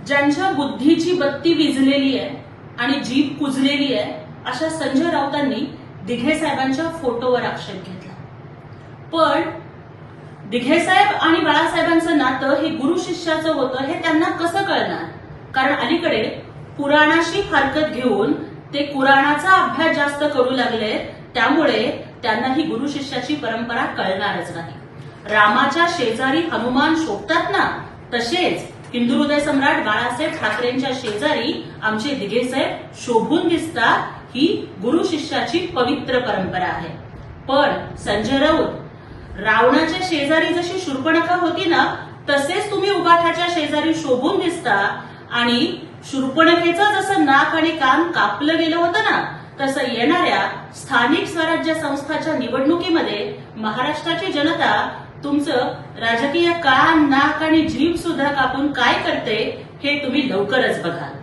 ज्यांच्या बुद्धीची बत्ती विझलेली आहे आणि जीभ कुजलेली आहे अशा संजय राऊतांनी दिघे साहेबांच्या फोटोवर आक्षेप घेतला. पण दिघे साहेब आणि बाळासाहेबांचं नातं हे गुरु शिष्याचं होतं हे त्यांना कसं कळणार? कारण अलीकडे पुराणाशी फारकत घेऊन ते कुराणाचा अभ्यास जास्त करू लागले, त्यामुळे त्यांना ही गुरु शिष्याची परंपरा कळणारच नाही. रामाच्या शेजारी हनुमान शोभतात ना, तसेच हिंदू हृदय सम्राट बाळासाहेब ठाकरेंच्या शेजारी आमचे दिघे साहेब शोभून दिसतात. ही गुरु शिष्याची पवित्र परंपरा आहे. पण संजय राऊत, रावणाच्या शेजारी जशी शूर्पणखा होती ना, तसेच तुम्ही उबाठाच्या शेजारी शोभून दिसता. आणि शूर्पणखेचं जसं नाक आणि कान कापलं गेलं होतं ना, तसं येणाऱ्या स्थानिक स्वराज्य संस्थाच्या निवडणुकीमध्ये महाराष्ट्राची जनता तुमचं राजकीय कान, नाक आणि जीभ सुद्धा कापून काय करते हे तुम्ही लवकरच बघाल.